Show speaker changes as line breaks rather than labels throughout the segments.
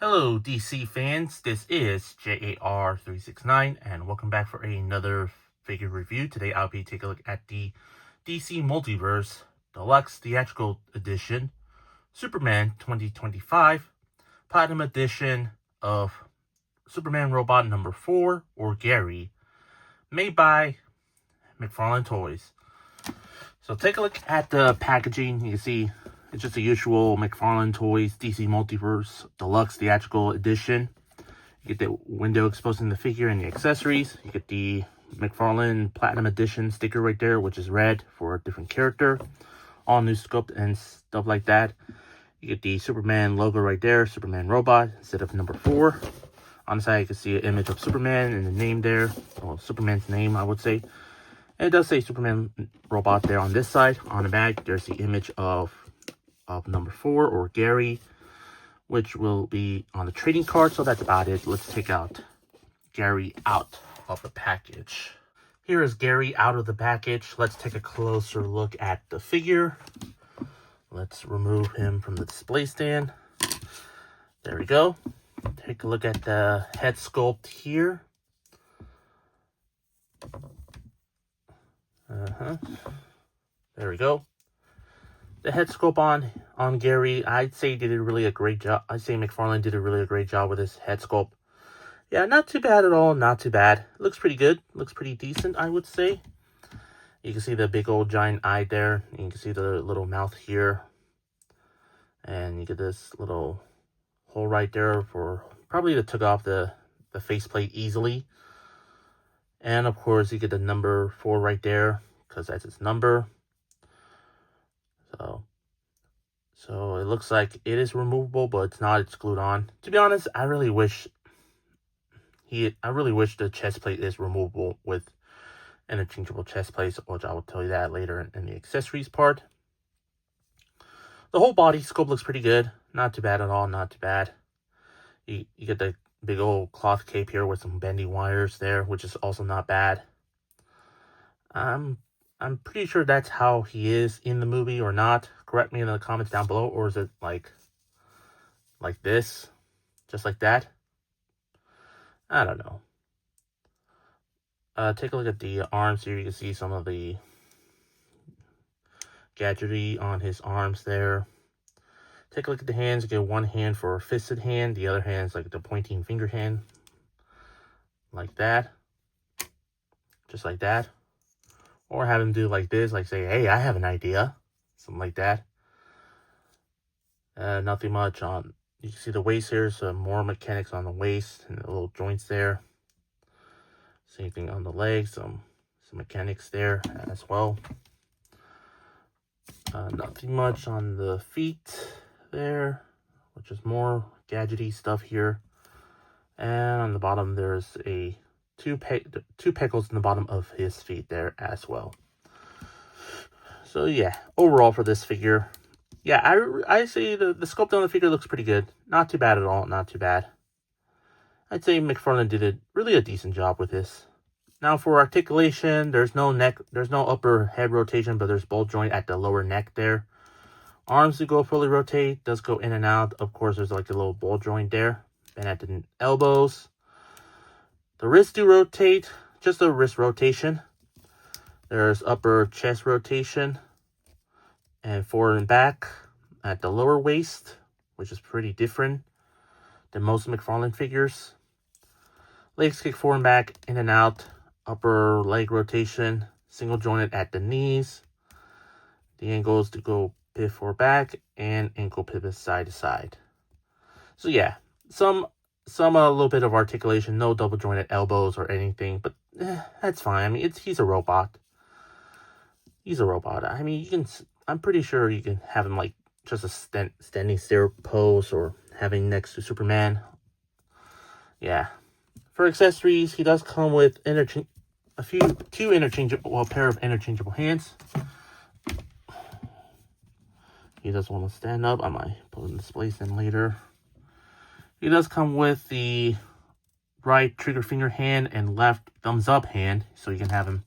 Hello, DC fans. This is J.A.R. 369, and welcome back for another figure review. Today, I'll be taking a look at the DC Multiverse Deluxe Theatrical Edition Superman 2025 Platinum Edition of Superman Robot number 4, or Gary, made by McFarlane Toys. So take a look at the packaging. You can see it's just the usual McFarlane Toys DC Multiverse Deluxe Theatrical Edition. You get the window exposing the figure and the accessories. You get the McFarlane Platinum Edition sticker right there, which is red for a different character. All new sculpt and stuff like that. You get the Superman logo right there, Superman Robot, instead of number 4. On the side, you can see an image of Superman and the name there. Well, Superman's name, I would say. And it does say Superman Robot there on this side. On the back, there's the image of number 4, or Gary, which will be on the trading card. So that's about it. Let's take out Gary out of the package. Here is Gary out of the package. Let's take a closer look at the figure. Let's remove him from the display stand. There we go. Take a look at the head sculpt here. There we go. The head sculpt on Gary, I'd say did a really great job. I'd say McFarlane did a really great job with his head sculpt. Yeah, not too bad at all. Not too bad. Looks pretty good. Looks pretty decent, I would say. You can see the big old giant eye there. You can see the little mouth here. And you get this little hole right there for probably to take off the faceplate easily. And of course, you get the number 4 right there, because that's its number. So it looks like it is removable, but it's not. It's glued on. To be honest, I really wish the chest plate is removable with interchangeable chest plates, which I will tell you that later in the accessories part. The whole body sculpt looks pretty good. Not too bad at all. Not too bad. You get the big old cloth cape here with some bendy wires there, which is also not bad. I'm pretty sure that's how he is in the movie, or not. Correct me in the comments down below. Or is it like this? Just like that? I don't know. Take a look at the arms here. You can see some of the gadgetry on his arms there. Take a look at the hands. You get one hand for a fisted hand. The other hand is like the pointing finger hand. Like that. Just like that. Or have him do like this, like say, hey, I have an idea. Something like that. Nothing much on, you can see the waist here, so more mechanics on the waist and the little joints there. Same thing on the legs, some mechanics there as well. Nothing much on the feet there, which is more gadgety stuff here. And on the bottom, there's two pegals in the bottom of his feet there as well. So yeah, overall for this figure, yeah, I say the sculpt on the figure looks pretty good. Not too bad at all. Not too bad. I'd say McFarlane did really a decent job with this. Now for articulation, there's no upper head rotation, but there's ball joint at the lower neck there. Arms do go fully rotate, does go in and out. Of course, there's like a little ball joint there. And at the elbows, the wrists do rotate, just a wrist rotation. There's upper chest rotation and forward and back at the lower waist, which is pretty different than most McFarlane figures. Legs kick forward and back, in and out. Upper leg rotation, single jointed at the knees. The angles to go pivot forward back and ankle pivot side to side. So yeah, some a little bit of articulation, no double jointed elbows or anything, but that's fine. I mean, he's a robot. He's a robot. I mean, I'm pretty sure you can have him like just a standing stare pose, or having next to Superman. Yeah. For accessories, he does come with a pair of interchangeable hands. He does want to stand up. I might put in display stand later. He does come with the right trigger finger hand and left thumbs up hand, so you can have him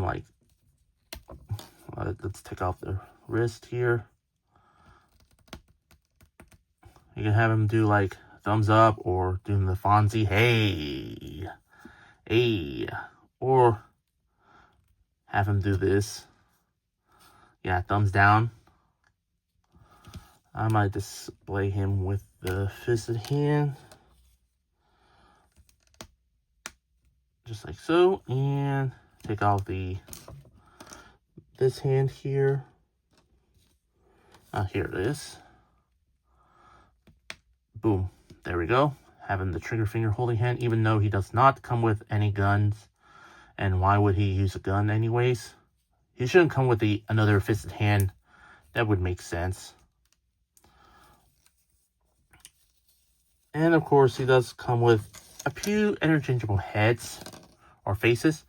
like. Let's take off the wrist here. You can have him do like thumbs up or doing the Fonzie, hey, hey, or have him do this. Yeah, thumbs down. I might display him with the fisted hand. Just like so. And take off this hand here. Here it is. Boom. There we go. Having the trigger finger holding hand, even though he does not come with any guns. And why would he use a gun anyways? He shouldn't come with another fisted hand. That would make sense. And of course, he does come with a few interchangeable heads or faces.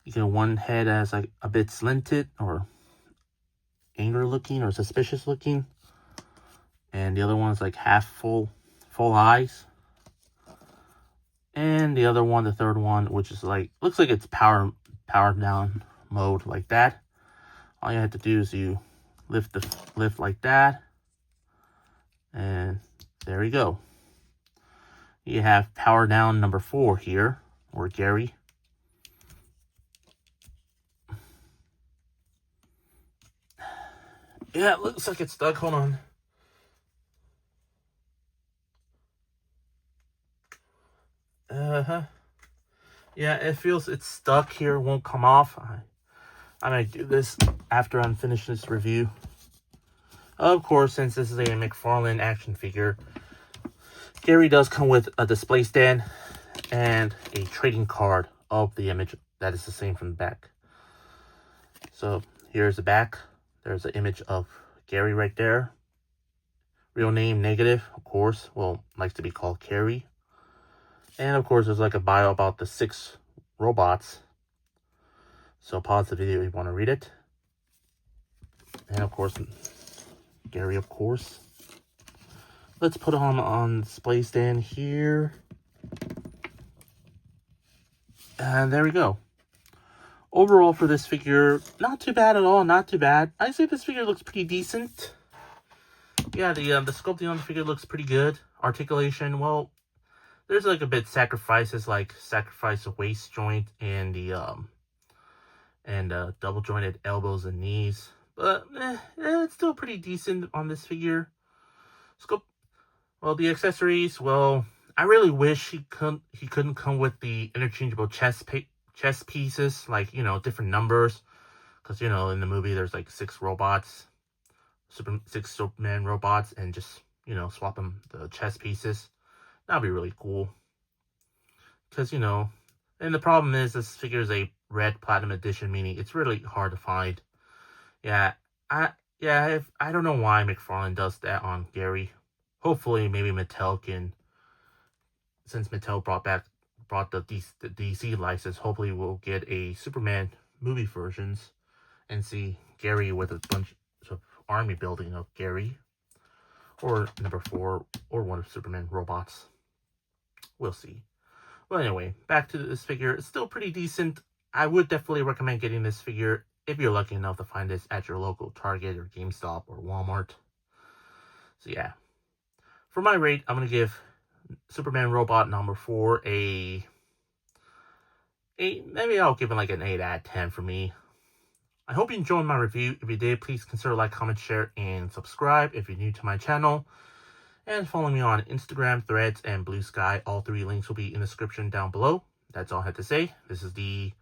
You get one head as like a bit slanted or anger looking or suspicious looking. And the other one's like half full eyes. And the other one, the third one, which is like, looks like it's power down mode like that. All you have to do is you lift like that. And there you go. You have power down number 4 here, or Gary. Yeah, it looks like it's stuck. Hold on. Yeah, it feels it's stuck here. Won't come off. I might do this after I'm finished this review. Of course, since this is a McFarlane action figure, Gary does come with a display stand and a trading card of the image that is the same from the back. So here's the back. There's an image of Gary right there. Real name negative, of course. Well, likes to be called Carrie. And of course, there's like a bio about the 6 robots. So pause the video if you want to read it. And of course, Gary, of course. Let's put him on display stand here. And there we go. Overall for this figure, not too bad at all, not too bad. I say this figure looks pretty decent. Yeah, the sculpting on the figure looks pretty good. Articulation, well, there's like a bit sacrifices, like sacrifice the waist joint and the double jointed elbows and knees. But it's still pretty decent on this figure. Well, the accessories, well, I really wish he couldn't come with the interchangeable chest pieces, like, you know, different numbers. Because, you know, in the movie there's like 6 robots, 6 Superman robots, and just, you know, swap them the chest pieces. That'd be really cool. Because, you know, and the problem is this figure is a red platinum edition, meaning it's really hard to find. Yeah, I don't know why McFarlane does that on Gary. Hopefully, maybe Mattel can, since Mattel brought the DC license, hopefully we'll get a Superman movie versions and see Gary with a bunch of army building of Gary, or number 4, or one of Superman robots. We'll see. Well, anyway, back to this figure. It's still pretty decent. I would definitely recommend getting this figure if you're lucky enough to find this at your local Target or GameStop or Walmart. So yeah. For my rate, I'm going to give Superman Robot number 4 a 8. Maybe I'll give it like an 8 out of 10 for me. I hope you enjoyed my review. If you did, please consider like, comment, share, and subscribe if you're new to my channel. And follow me on Instagram, Threads, and Blue Sky. All 3 links will be in the description down below. That's all I have to say. This is the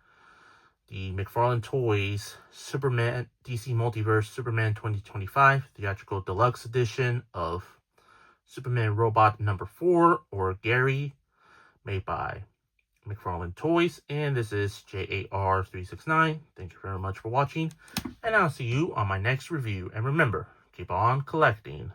McFarlane Toys Superman DC Multiverse Superman 2025 Theatrical Deluxe Edition of Superman Robot number 4, or Gary, made by McFarlane Toys. And this is J.A.R. 369. Thank you very much for watching, and I'll see you on my next review. And remember, keep on collecting.